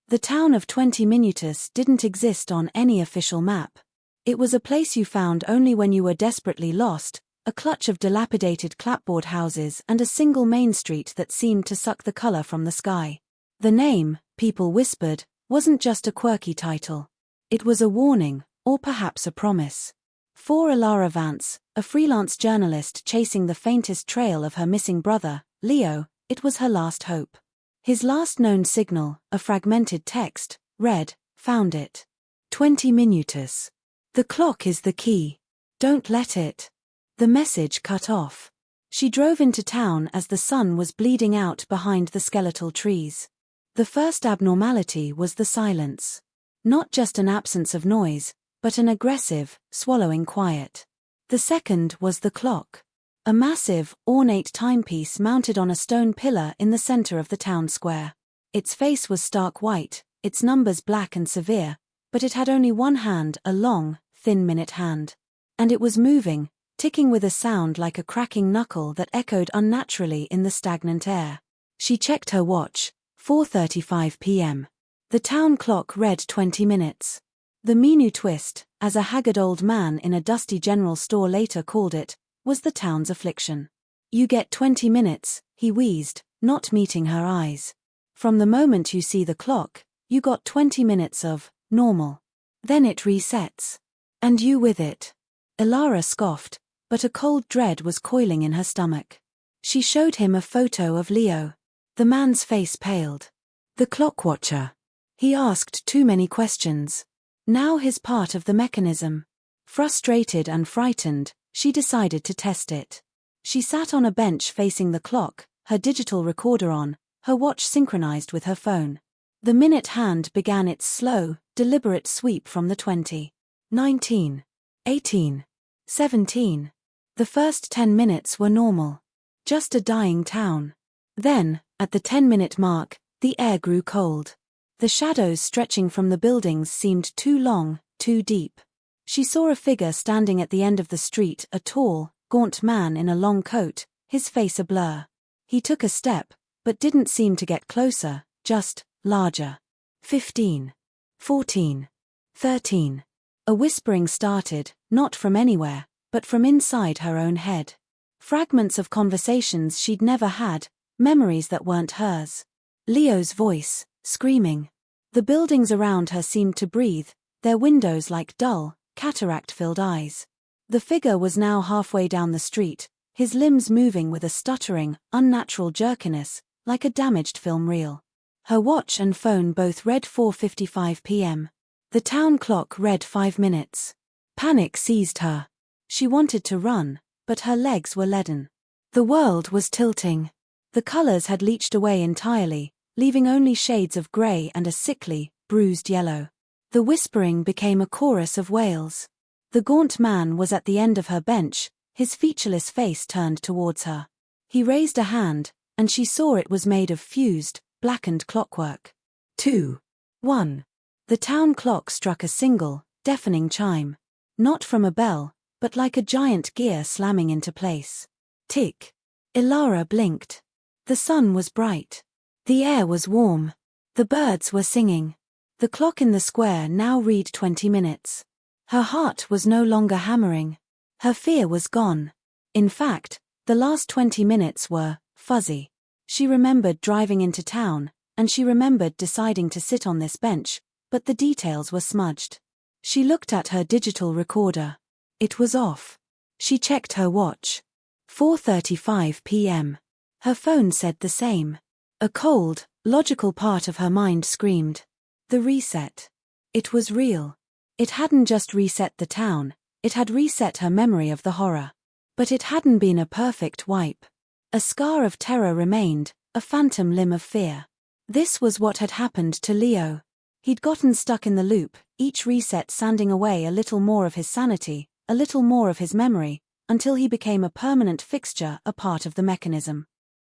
The town of 20 Minutos didn't exist on any official map. It was a place you found only when you were desperately lost, a clutch of dilapidated clapboard houses and a single main street that seemed to suck the color from the sky. The name, people whispered, wasn't just a quirky title. It was a warning, or perhaps a promise. For Ilara Vance, a freelance journalist chasing the faintest trail of her missing brother, Leo, it was her last hope. His last known signal, a fragmented text, read, "Found it. 20 Minutos. The clock is the key. Don't let it." The message cut off. She drove into town as the sun was bleeding out behind the skeletal trees. The first abnormality was the silence. Not just an absence of noise, but an aggressive, swallowing quiet. The second was the clock. A massive, ornate timepiece mounted on a stone pillar in the center of the town square. Its face was stark white, its numbers black and severe, but it had only one hand, a long, thin minute hand. And it was moving, ticking with a sound like a cracking knuckle that echoed unnaturally in the stagnant air. She checked her watch, 4:35 p.m. The town clock read 20 minutes. The menu twist, as a haggard old man in a dusty general store later called it, was the town's affliction. "You get 20 minutes, he wheezed, not meeting her eyes. "From the moment you see the clock, you got 20 minutes of normal. Then it resets. And you with it." Ilara scoffed, but a cold dread was coiling in her stomach. She showed him a photo of Leo. The man's face paled. "The clock watcher?" He asked too many questions. Now his part of the mechanism. Frustrated and frightened, she decided to test it. She sat on a bench facing the clock, her digital recorder on, her watch synchronized with her phone. The minute hand began its slow, deliberate sweep from the 20. 19. 18. 17. The first 10 minutes were normal. Just a dying town. Then, at the 10-minute mark, the air grew cold. The shadows stretching from the buildings seemed too long, too deep. She saw a figure standing at the end of the street, a tall, gaunt man in a long coat, his face a blur. He took a step, but didn't seem to get closer, just larger. 15. 14. 13. A whispering started, not from anywhere, but from inside her own head. Fragments of conversations she'd never had, memories that weren't hers. Leo's voice, screaming. The buildings around her seemed to breathe, their windows like dull, cataract-filled eyes. The figure was now halfway down the street, his limbs moving with a stuttering, unnatural jerkiness, like a damaged film reel. Her watch and phone both read 4:55 p.m. The town clock read 5 minutes. Panic seized her. She wanted to run, but her legs were leaden. The world was tilting. The colors had leached away entirely, leaving only shades of gray and a sickly, bruised yellow. The whispering became a chorus of wails. The gaunt man was at the end of her bench, his featureless face turned towards her. He raised a hand, and she saw it was made of fused, blackened clockwork. 2. 1. The town clock struck a single, deafening chime. Not from a bell, but like a giant gear slamming into place. Tick. Ilara blinked. The sun was bright. The air was warm. The birds were singing. The clock in the square now read 20 minutes. Her heart was no longer hammering. Her fear was gone. In fact, the last 20 minutes were fuzzy. She remembered driving into town, and she remembered deciding to sit on this bench, but the details were smudged. She looked at her digital recorder. It was off. She checked her watch. 4:35 p.m. Her phone said the same. A cold, logical part of her mind screamed. The reset. It was real. It hadn't just reset the town, it had reset her memory of the horror. But it hadn't been a perfect wipe. A scar of terror remained, a phantom limb of fear. This was what had happened to Leo. He'd gotten stuck in the loop, each reset sanding away a little more of his sanity, a little more of his memory, until he became a permanent fixture, a part of the mechanism.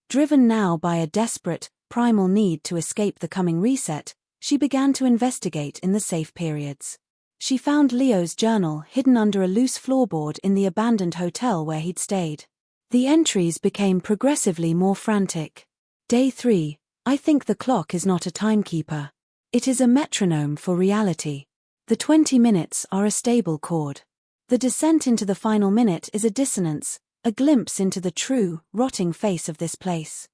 Driven now by a desperate, primal need to escape the coming reset, she began to investigate in the safe periods. She found Leo's journal hidden under a loose floorboard in the abandoned hotel where he'd stayed. The entries became progressively more frantic. Day 3, I think the clock is not a timekeeper. It is a metronome for reality. The 20 minutes are a stable chord. The descent into the final minute is a dissonance, a glimpse into the true, rotting face of this place.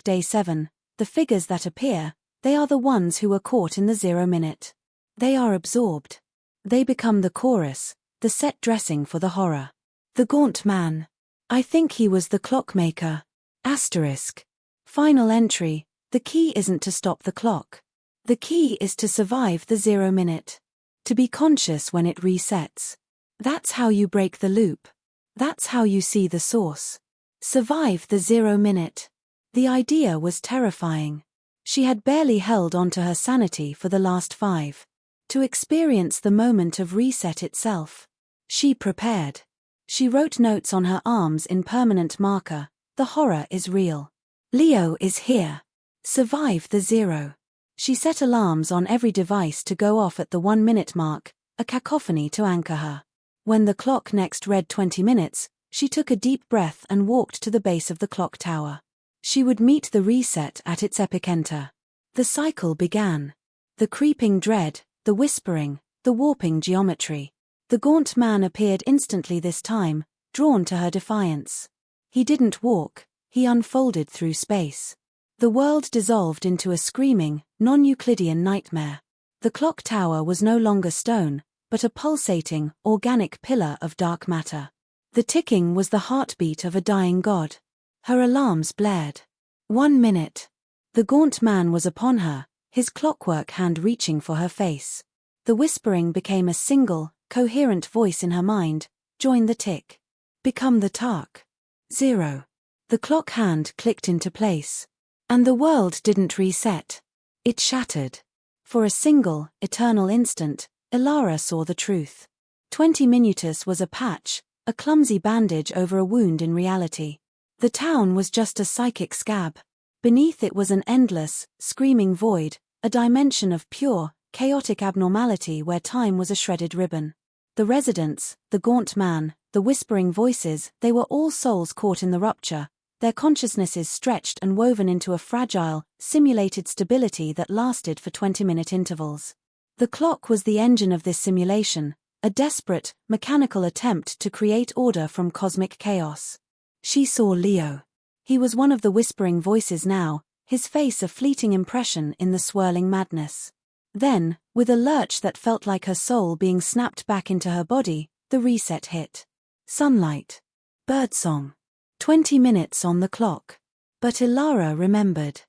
Day 7, the figures that appear, they are the ones who are caught in the 0 minute. They are absorbed. They become the chorus, the set dressing for the horror. The gaunt man. I think he was the clockmaker. Final entry, the key isn't to stop the clock. The key is to survive the 0 minute. To be conscious when it resets. That's how you break the loop. That's how you see the source. Survive the 0 minute. The idea was terrifying. She had barely held onto her sanity for the last 5. To experience the moment of reset itself. She prepared. She wrote notes on her arms in permanent marker. The horror is real. Leo is here. Survive the 0. She set alarms on every device to go off at the 1 minute mark, a cacophony to anchor her. When the clock next read 20 minutes, she took a deep breath and walked to the base of the clock tower. She would meet the reset at its epicenter. The cycle began. The creeping dread, the whispering, the warping geometry. The gaunt man appeared instantly this time, drawn to her defiance. He didn't walk, he unfolded through space. The world dissolved into a screaming, non-Euclidean nightmare. The clock tower was no longer stone, but a pulsating, organic pillar of dark matter. The ticking was the heartbeat of a dying god. Her alarms blared. 1 minute. The gaunt man was upon her, his clockwork hand reaching for her face. The whispering became a single, coherent voice in her mind. Join the tick. Become the tark. 0. The clock hand clicked into place. And the world didn't reset. It shattered. For a single, eternal instant, Ilara saw the truth. 20 minutus was a patch, a clumsy bandage over a wound in reality. The town was just a psychic scab. Beneath it was an endless, screaming void, a dimension of pure, chaotic abnormality where time was a shredded ribbon. The residents, the gaunt man, the whispering voices, they were all souls caught in the rupture, their consciousnesses stretched and woven into a fragile, simulated stability that lasted for 20-minute intervals. The clock was the engine of this simulation, a desperate, mechanical attempt to create order from cosmic chaos. She saw Leo. He was one of the whispering voices now, his face a fleeting impression in the swirling madness. Then, with a lurch that felt like her soul being snapped back into her body, the reset hit. Sunlight. Birdsong. 20 minutes on the clock. But Ilara remembered.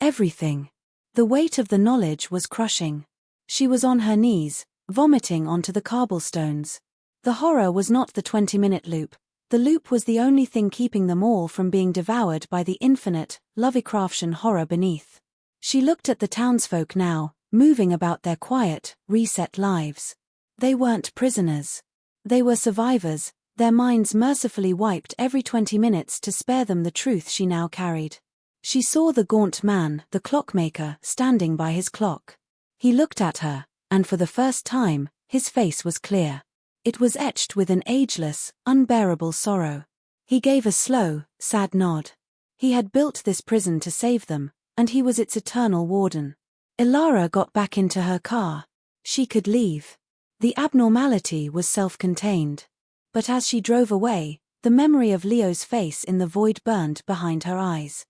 Everything. The weight of the knowledge was crushing. She was on her knees, vomiting onto the cobblestones. The horror was not the 20-minute loop. The loop was the only thing keeping them all from being devoured by the infinite, Lovecraftian horror beneath. She looked at the townsfolk now, moving about their quiet, reset lives. They weren't prisoners. They were survivors, their minds mercifully wiped every 20 minutes to spare them the truth she now carried. She saw the gaunt man, the clockmaker, standing by his clock. He looked at her, and for the first time, his face was clear. It was etched with an ageless, unbearable sorrow. He gave a slow, sad nod. He had built this prison to save them, and he was its eternal warden. Ilara got back into her car. She could leave. The abnormality was self-contained. But as she drove away, the memory of Leo's face in the void burned behind her eyes.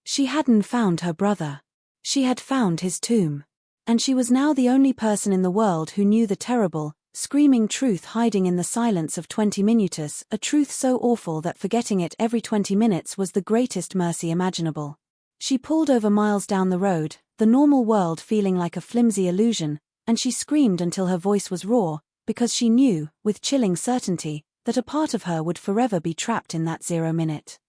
She hadn't found her brother. She had found his tomb. And she was now the only person in the world who knew the terrible, screaming truth hiding in the silence of 20 minutus, a truth so awful that forgetting it every 20 minutes was the greatest mercy imaginable. She pulled over miles down the road, the normal world feeling like a flimsy illusion, and she screamed until her voice was raw, because she knew, with chilling certainty, that a part of her would forever be trapped in that 0 minute.